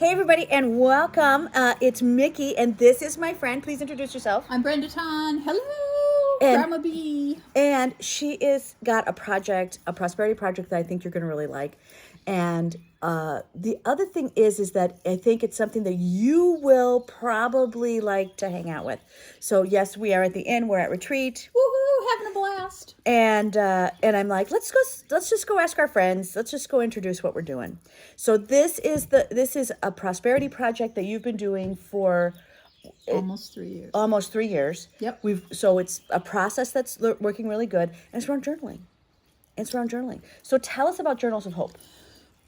Hey everybody and welcome. It's Mickey and this is my friend. Please introduce yourself. I'm Brenda Ton. Hello, Grandma B. And she is got a project, a prosperity project that I think you're going to really like. And the other thing is that I think it's something that you will probably like to hang out with. So yes, we are at the inn. We're at retreat. Woohoo, having a blast. And I'm like, let's just go ask our friends. Let's just go introduce what we're doing. So this is a prosperity project that you've been doing for almost 3 years. Almost 3 years. Yep. So it's a process that's working really good, and it's around journaling. So tell us about Journals of Hope.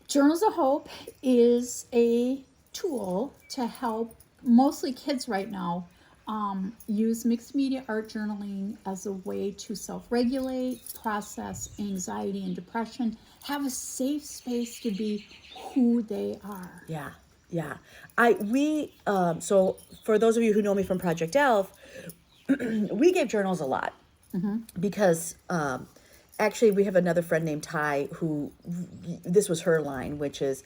Journals of Hope is a tool to help mostly kids right now use mixed media art journaling as a way to self-regulate, process anxiety and depression, have a safe space to be who they are. Yeah. So for those of you who know me from Project Elf, we gave journals a lot because actually we have another friend named Ty who this was her line, which is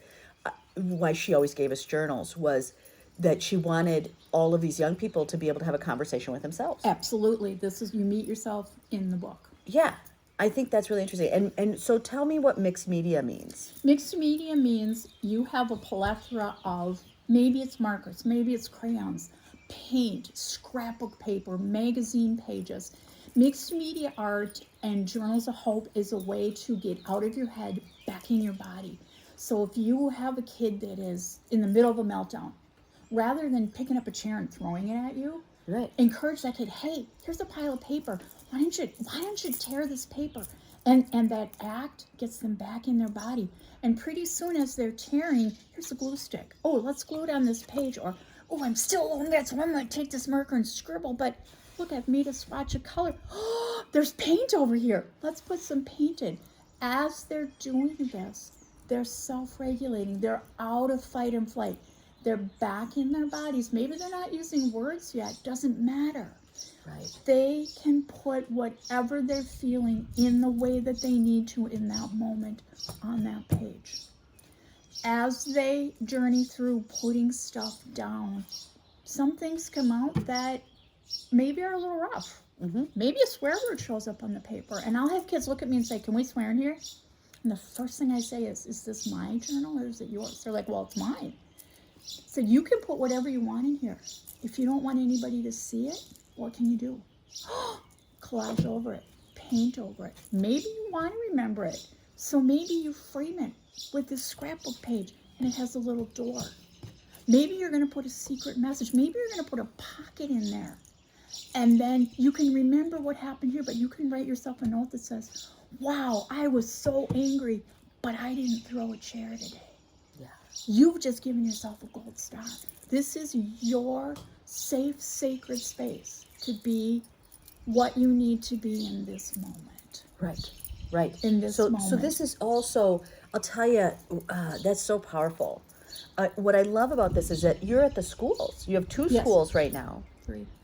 why she always gave us journals, was that she wanted all of these young people to be able to have a conversation with themselves. Absolutely. This is, you meet yourself in the book. Yeah. I think that's really interesting. And so tell me what mixed media means. Mixed media means you have a plethora of, maybe it's markers, maybe it's crayons, paint, scrapbook paper, magazine pages. Mixed media art and Journals of Hope is a way to get out of your head, back in your body. So if you have a kid that is in the middle of a meltdown, rather than picking up a chair and throwing it at you, right, encourage that kid, hey, here's a pile of paper. Why don't you tear this paper? And that act gets them back in their body. And pretty soon as they're tearing, here's a glue stick. Oh, let's glue it on this page. Or, oh, I'm still on that, so I'm going to take this marker and scribble. But look, I've made a swatch of color. Oh, there's paint over here. Let's put some paint in. As they're doing this, they're self-regulating. They're out of fight and flight. They're back in their bodies. Maybe they're not using words yet. Doesn't matter. Right. They can put whatever they're feeling in the way that they need to in that moment on that page. As they journey through putting stuff down, some things come out that maybe are a little rough. Maybe a swear word shows up on the paper. And I'll have kids look at me and say, can we swear in here? And the first thing I say is this my journal or is it yours? They're like, well, it's mine. So you can put whatever you want in here. If you don't want anybody to see it, what can you do? Collage over it, paint over it. Maybe you want to remember it. So maybe you frame it with this scrapbook page and it has a little door. Maybe you're going to put a secret message. Maybe you're going to put a pocket in there. And then you can remember what happened here, but you can write yourself a note that says, wow, I was so angry, but I didn't throw a chair today. You've just given yourself a gold star. This is your safe, sacred space to be what you need to be in this moment. Right. In this moment. So this is also, I'll tell you, that's so powerful. What I love about this is that you're at the schools. You have two schools right now.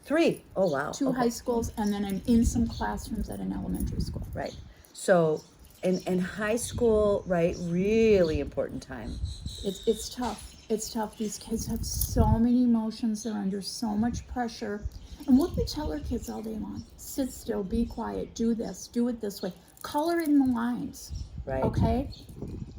Three. Oh, wow. Two high schools, and then I'm in some classrooms at an elementary school. Right. So in high school, right, really important time. It's tough. It's tough. These kids have so many emotions. They're under so much pressure. And what do we tell our kids all day long? Sit still, be quiet, do this, do it this way. Color in the lines. Right. Okay?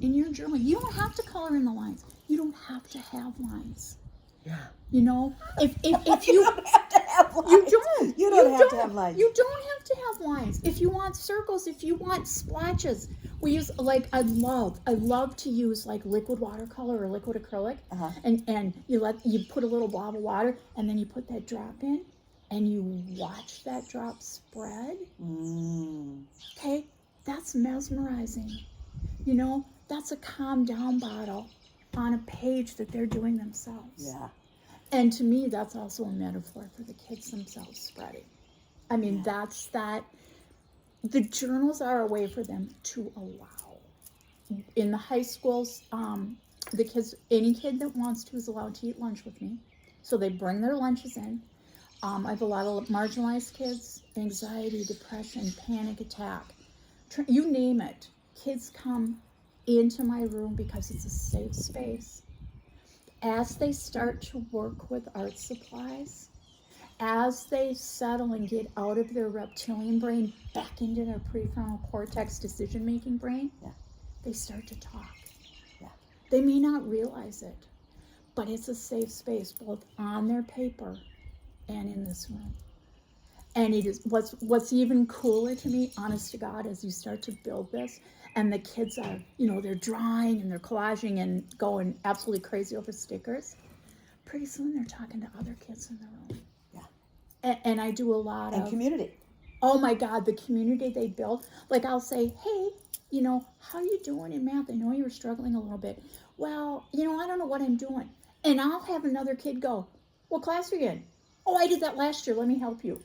In your journal, you don't have to color in the lines. You don't have to have lines. Yeah. You know, if you don't have to have lines. You don't have to have lines. You don't have to have lines. If you want circles, if you want splotches, we use I love to use like liquid watercolor or liquid acrylic, and you put a little blob of water, and then you put that drop in, and you watch that drop spread. Okay, that's mesmerizing. You know, that's a calm down bottle on a page that they're doing themselves. Yeah. And to me, that's also a metaphor for the kids themselves spreading. I mean, that's that. The journals are a way for them to allow. In the high schools, the kids, any kid that wants to is allowed to eat lunch with me. So they bring their lunches in. I have a lot of marginalized kids, anxiety, depression, panic attack, you name it. Kids come into my room because it's a safe space. as they start to work with art supplies, as they settle and get out of their reptilian brain back into their prefrontal cortex decision-making brain, they start to talk. They may not realize it, but it's a safe space both on their paper and in this room. And it is what's even cooler to me, honest to God, as you start to build this, and the kids are, they're drawing and they're collaging and going absolutely crazy over stickers. Pretty soon they're talking to other kids in the room. And I do a lot of community. Oh my God, the community they build. Like I'll say, hey, how you doing in math? I know you were struggling a little bit. Well, I don't know what I'm doing. And I'll have another kid go, what class are you in? Oh, I did that last year. Let me help you.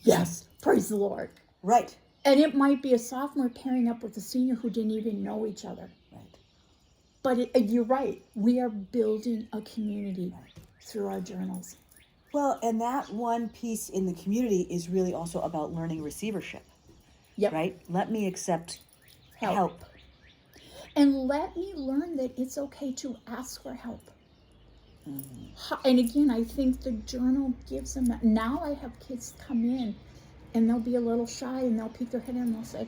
Yes, praise the Lord. Right. And it might be a sophomore pairing up with a senior who didn't even know each other. Right. But you're right. We are building a community through our journals. Well, and that one piece in the community is really also about learning receivership. Yep. Right? Let me accept help. And let me learn that it's okay to ask for help. And again, I think the journal gives them that. Now I have kids come in and they'll be a little shy and they'll peek their head in and they'll say,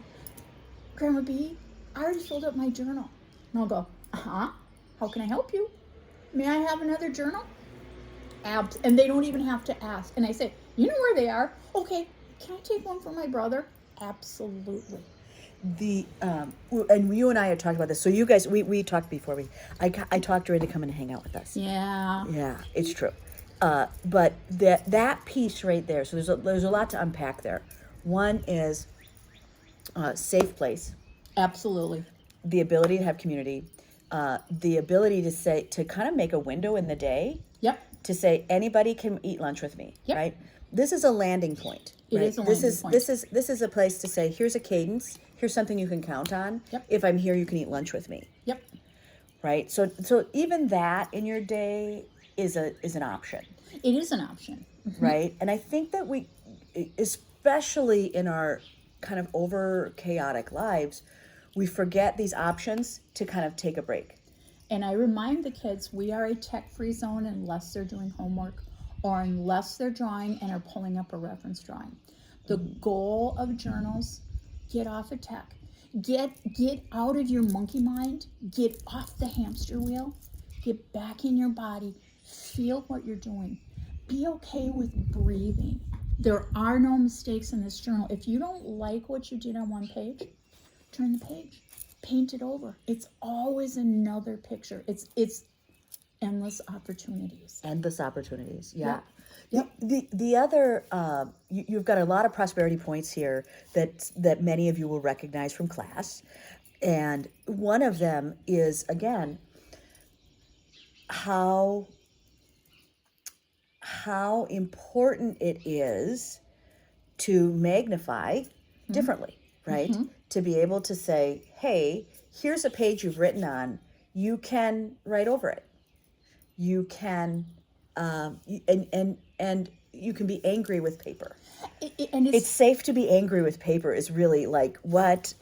Grandma B, I already filled up my journal. And I'll go, how can I help you? May I have another journal? And they don't even have to ask. And I say, you know where they are? Okay, can I take one for my brother? Absolutely. And you and I had talked about this. So you guys, we talked before. I talked her into coming to hang out with us. Yeah, it's true. But that piece right there. So there's a lot to unpack there. One is safe place. Absolutely. The ability to have community. The ability to kind of make a window in the day. Yep. To say anybody can eat lunch with me. Yep. Right. This is a landing point. It is a landing point. This is a place to say, here's a cadence. Here's something you can count on. Yep. If I'm here, you can eat lunch with me. Yep. Right. So even that in your day is an option. It is an option. Right. And I think that we, especially in our kind of over chaotic lives, we forget these options to kind of take a break. And I remind the kids, we are a tech-free zone unless they're doing homework or unless they're drawing and are pulling up a reference drawing. The goal of journals, get off of tech. Get out of your monkey mind. Get off the hamster wheel. Get back in your body. Feel what you're doing. Be okay with breathing. There are no mistakes in this journal. If you don't like what you did on one page, turn the page. Paint it over. It's always another picture. It's endless opportunities. Endless opportunities. Yeah. Yep. The other you've got a lot of prosperity points here that many of you will recognize from class, and one of them is again how important it is to magnify differently, right? To be able to say, hey, here's a page you've written on. You can write over it. You can, and you can be angry with paper. And it's safe to be angry with paper is really like, what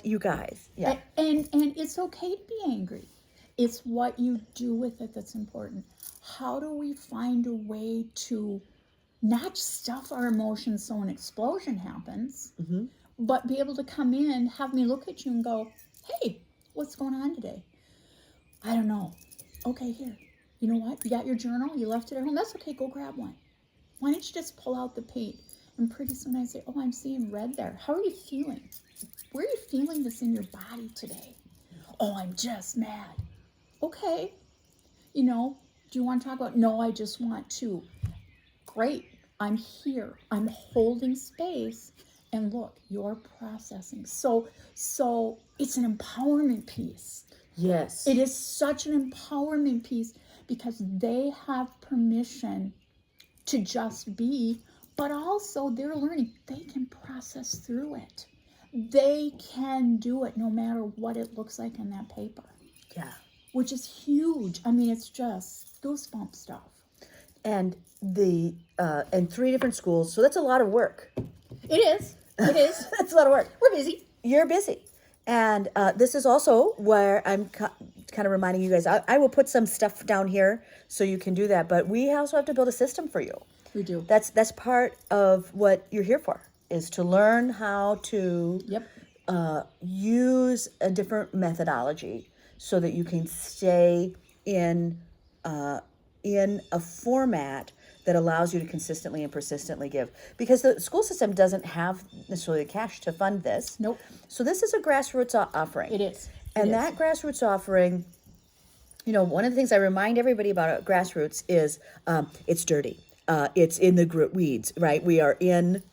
you guys? Yeah. And it's okay to be angry. It's what you do with it that's important. How do we find a way to not stuff our emotions so an explosion happens, but be able to come in, have me look at you and go, hey, what's going on today? I don't know. Okay, here. You know what? You got your journal? You left it at home? That's okay. Go grab one. Why don't you just pull out the paint? And pretty soon I say, oh, I'm seeing red there. How are you feeling? Where are you feeling this in your body today? Oh, I'm just mad. Okay. Do you want to talk about, no, I just want to. Great. I'm here. I'm holding space. And look, you're processing. So it's an empowerment piece. Yes. It is such an empowerment piece because they have permission to just be, but also they're learning. They can process through it. They can do it no matter what it looks like on that paper. Yeah. Which is huge. I mean, it's just goosebump stuff. And and 3 different schools, so that's a lot of work. It is. That's a lot of work. We're busy. You're busy. And this is also where I'm kind of reminding you guys, I will put some stuff down here so you can do that. But we also have to build a system for you. We do. That's part of what you're here for, is to learn how to Yep. use a different methodology so that you can stay in a format that allows you to consistently and persistently give. Because the school system doesn't have necessarily the cash to fund this. Nope. So this is a grassroots offering. It is. And that grassroots offering, you know, one of the things I remind everybody about grassroots is it's dirty. It's in the weeds, right? We are in...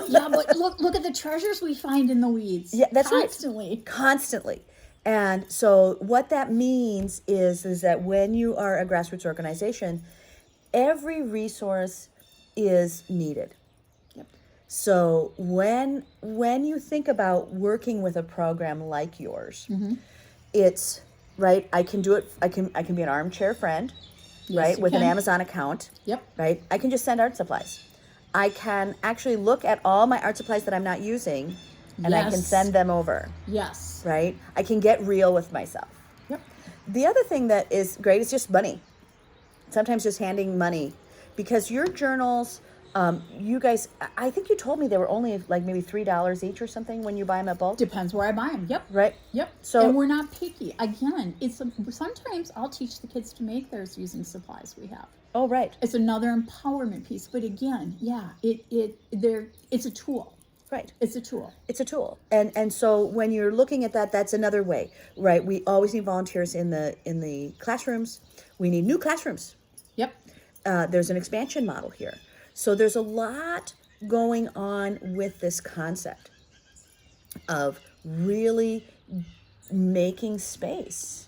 Yeah, but look at the treasures we find in the weeds. Yeah, that's constantly. Right. Constantly. And so what that means is that when you are a grassroots organization, every resource is needed. Yep. So when you think about working with a program like yours, it's right. I can do it. I can be an armchair friend, right, with an Amazon account. Yep. Right. I can just send art supplies. I can actually look at all my art supplies that I'm not using, and I can send them over. Yes. Right. I can get real with myself. Yep. The other thing that is great is just money. Sometimes just handing money, because your journals, you guys, I think you told me they were only like maybe $3 each or something when you buy them at bulk. Depends where I buy them. Yep. Right. Yep. So, and we're not picky. Again, sometimes I'll teach the kids to make theirs using supplies we have. oh, right. It's another empowerment piece. But again, yeah, it's a tool. Right. It's a tool. It's a tool. And so when you're looking at that, that's another way, right? We always need volunteers in the classrooms. We need new classrooms. Yep. There's an expansion model here. So there's a lot going on with this concept of really making space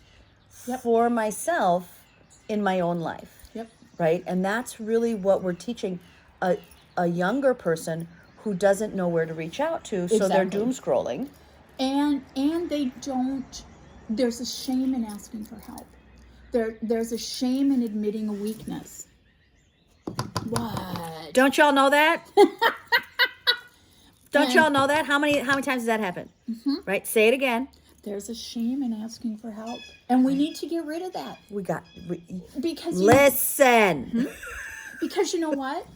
for myself in my own life. Yep. Right? And that's really what we're teaching a younger person who doesn't know where to reach out to, so they're doom scrolling. And they don't, there's a shame in asking for help. There's a shame in admitting a weakness. What? Don't y'all know that? Don't y'all know that? How many times has that happened? Right? Say it again. There's a shame in asking for help. And we need to get rid of that. Because listen. Because you know what?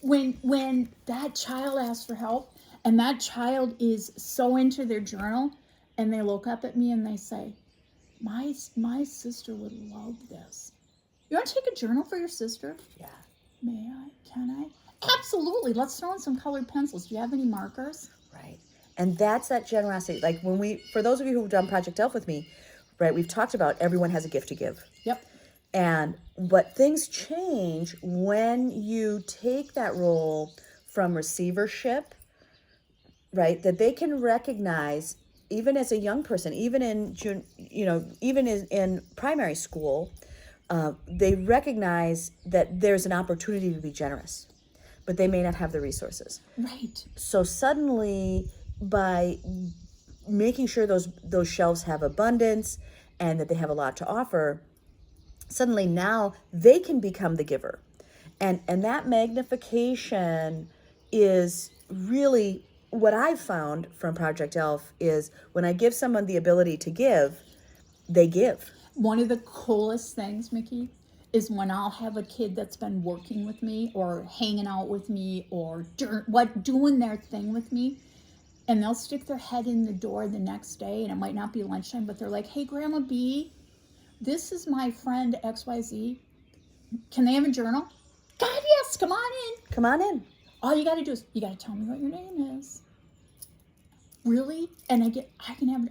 When that child asks for help and that child is so into their journal and they look up at me and they say, my sister would love this. You want to take a journal for your sister? Yeah. May I? Can I? Absolutely. Let's throw in some colored pencils. Do you have any markers? Right. And that's that generosity. Like for those of you who've done Project Elf with me, right, we've talked about everyone has a gift to give. Yep. But things change when you take that role from receivership, right? That they can recognize, even as a young person, even in primary school, they recognize that there's an opportunity to be generous, but they may not have the resources. Right. So suddenly, by making sure those shelves have abundance and that they have a lot to offer, suddenly now they can become the giver. And that magnification is really what I've found from Project Elf is when I give someone the ability to give, they give. One of the coolest things, Mickey, is when I'll have a kid that's been working with me or hanging out with me or doing their thing with me, and they'll stick their head in the door the next day, and it might not be lunchtime, but they're like, hey, Grandma B, this is my friend XYZ. Can they have a journal? God, yes, come on in. Come on in. All you got to do is, you got to tell me what your name is. Really? And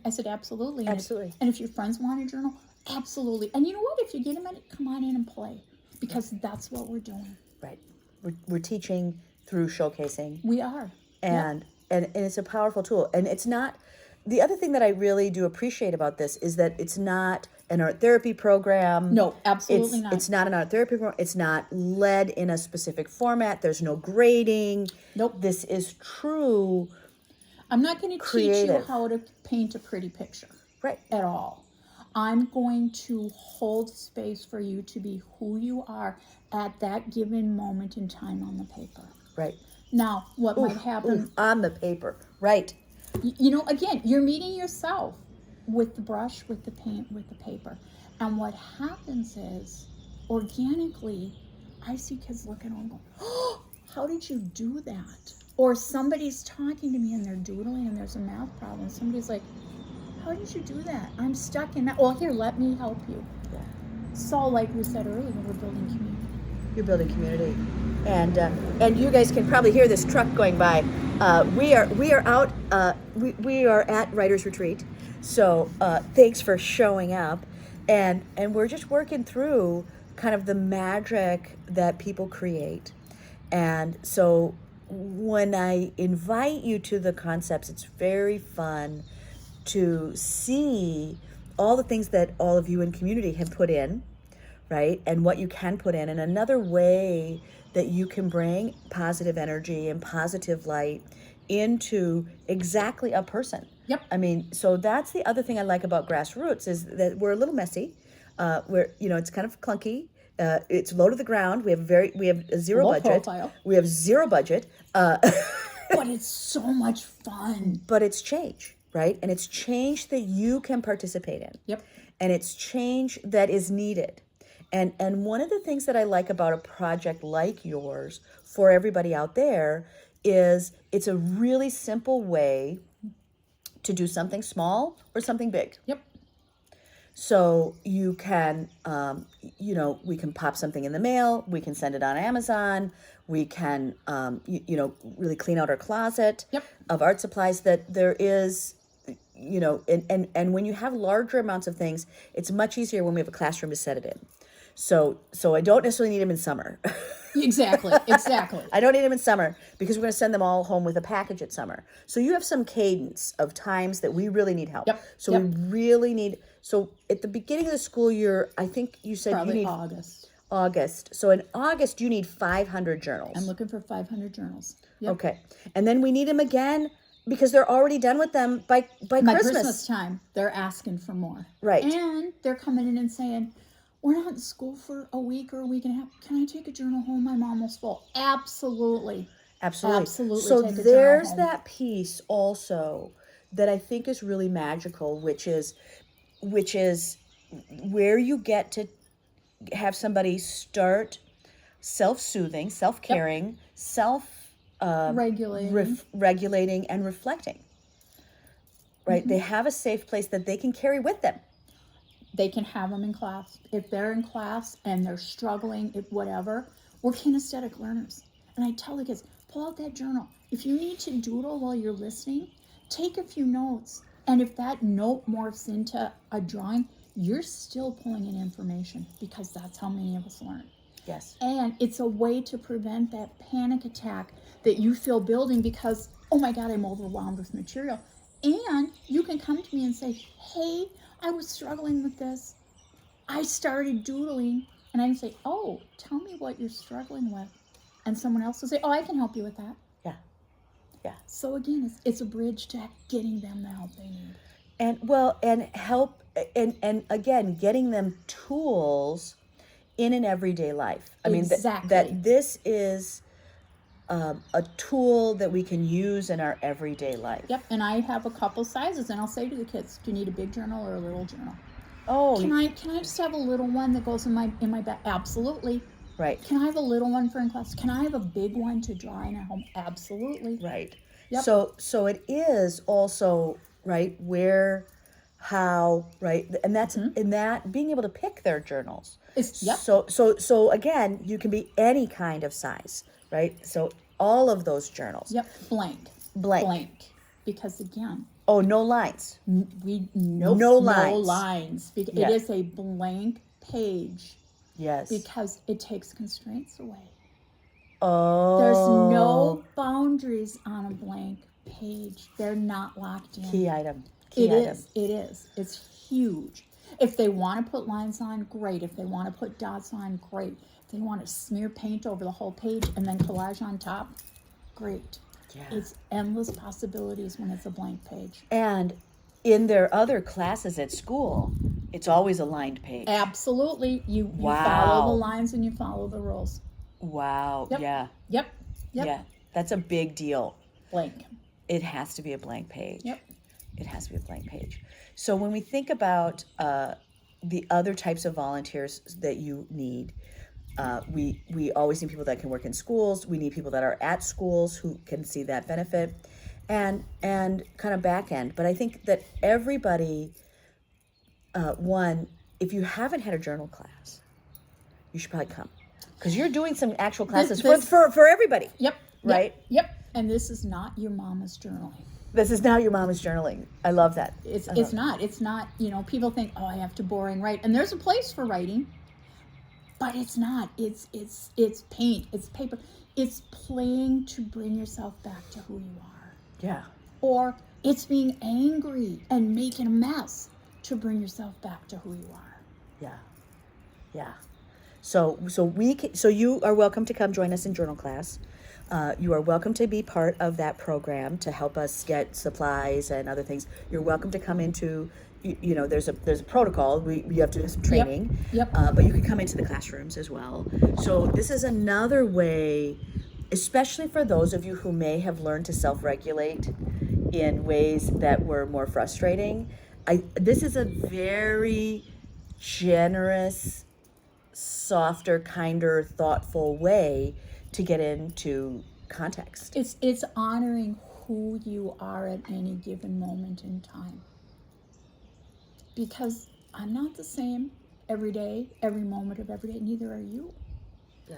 I said, absolutely. Absolutely. And if your friends want a journal, absolutely. And you know what? If you get them in it, come on in and play. Because that's what we're doing. Right. We're teaching through showcasing. We are. And it's a powerful tool. And it's not, the other thing that I really do appreciate about this is that it's not an art therapy program. No, absolutely not. It's not an art therapy program. It's not led in a specific format. There's no grading. Nope. This is true. I'm not going to teach you how to paint a pretty picture. Right. At all. I'm going to hold space for you to be who you are at that given moment in time on the paper. Right. Now, what might happen... on the paper. Right. You know, again, you're meeting yourself. with the brush, with the paint, with the paper. And what happens is, organically, I see kids looking and going, oh, how did you do that? Or somebody's talking to me and they're doodling and there's a math problem. Somebody's like, how did you do that? I'm stuck in that. Well, here, let me help you. Yeah. So, like we said earlier, we're building community. You're building community, and you guys can probably hear this truck going by. We are out. We are at Writers Retreat, so thanks for showing up, and we're just working through kind of the magic that people create, and so when I invite you to the concepts, it's very fun to see all the things that all of you in community have put in, right? And what you can put in. And another way that you can bring positive energy and positive light into exactly a person. Yep. I mean, so that's the other thing I like about grassroots is that we're a little messy. We're, it's kind of clunky. It's low to the ground. We have a zero Low budget. profile. We have zero budget. But it's so much fun. But it's change, right? And it's change that you can participate in. Yep. And it's change that is needed. And one of the things that I like about a project like yours for everybody out there is it's a really simple way to do something small or something big. Yep. So you can, we can pop something in the mail. We can send it on Amazon. We can, really clean out our closet Yep. of art supplies that there is, and when you have larger amounts of things, it's much easier when we have a classroom to set it in. So I don't necessarily need them in summer. Exactly. I don't need them in summer because we're going to send them all home with a package at summer. So you have some cadence of times that we really need help. Yep. So we really need. So at the beginning of the school year, I think you said Probably you need August. August. So in August, you need 500 journals. I'm looking for 500 journals. Yep. Okay, and then we need them again because they're already done with them by My Christmas. Christmas time, they're asking for more. Right. And they're coming in and saying, we're not in school for a week or a week and a half. Can I take a journal home? I'm almost full. Absolutely. Absolutely. Absolutely So take a journal there's home. that piece also that I think is really magical, which is where you get to have somebody start self-soothing, self-caring, regulating and reflecting. Right? Mm-hmm. They have a safe place that they can carry with them. They can have them in class. If they're in class and they're struggling, if whatever, we're kinesthetic learners. And I tell the kids, pull out that journal. If you need to doodle while you're listening, take a few notes. And if that note morphs into a drawing, you're still pulling in information because that's how many of us learn. Yes. And it's a way to prevent that panic attack that you feel building because, oh my God, I'm overwhelmed with material. And you can come to me and say, hey, I was struggling with this. I started doodling. And I can say, oh, tell me what you're struggling with. And someone else will say, oh, I can help you with that. Yeah. Yeah. So again, it's a bridge to getting them the help they need. And help, and again, getting them tools in an everyday life. I mean, that this is a tool that we can use in our everyday life. Yep, and I have a couple sizes, and I'll say to the kids, do you need a big journal or a little journal? Oh, Can I just have a little one that goes in my bag? Absolutely. right, Can I have a little one for in class? Can I have a big one to draw in at home? Absolutely. right. Yep. So it is also right where, how, right, and that's in that being able to pick their journals. Yep. So again, you can be any kind of size, right? So all of those journals. Yep. Blank. Because again, Oh, no lines. no lines. It is a blank page. Yes. Because it takes constraints away. Oh. There's no boundaries on a blank page. They're not locked in. Key item. It is. It's huge. If they want to put lines on, great. If they want to put dots on, great. If they want to smear paint over the whole page and then collage on top, great. Yeah. It's endless possibilities when it's a blank page. And in their other classes at school, it's always a lined page. Absolutely. You Wow. follow the lines and you follow the rules. Wow. Yep. Yeah. Yep. Yeah. That's a big deal. Blank. It has to be a blank page. Yep. It has to be a blank page. So when we think about the other types of volunteers that you need, we always need people that can work in schools. We need people that are at schools who can see that benefit, and kind of back end. But I think that everybody, one, if you haven't had a journal class, you should probably come, because you're doing some actual classes for everybody. Yep. Right? Yep. And this is not your mama's journaling. This is now your mama's journaling. I love that. It's not, people think, oh, I have to boring write. And there's a place for writing, but it's not. It's paint, it's paper. It's playing to bring yourself back to who you are. Yeah. Or it's being angry and making a mess to bring yourself back to who you are. Yeah. Yeah. So you are welcome to come join us in journal class. You are welcome to be part of that program to help us get supplies and other things. You're welcome to come into, there's a protocol. You have to do some training. Yep. But you can come into the classrooms as well. So this is another way, especially for those of you who may have learned to self-regulate in ways that were more frustrating. This is a very generous, softer, kinder, thoughtful way to get into context. It's honoring who you are at any given moment in time. Because I'm not the same every day, every moment of every day, neither are you. Yeah.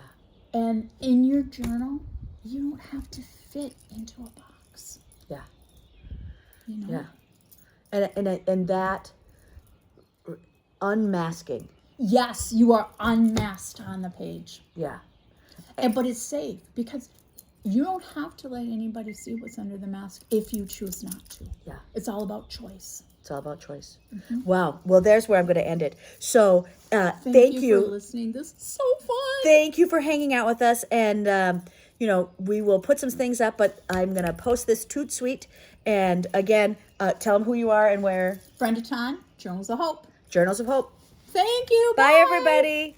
And in your journal, you don't have to fit into a box. Yeah. Yeah. And that unmasking. Yes, you are unmasked on the page. Yeah. But it's safe, because you don't have to let anybody see what's under the mask if you choose not to. Yeah. It's all about choice. It's all about choice. Mm-hmm. Wow. Well, there's where I'm going to end it. So thank you for listening. This is so fun. Thank you for hanging out with us. And, we will put some things up, but I'm going to post this toot sweet. And again, tell them who you are and where. Brenda Ton, Journals of Hope. Journals of Hope. Thank you. Bye everybody.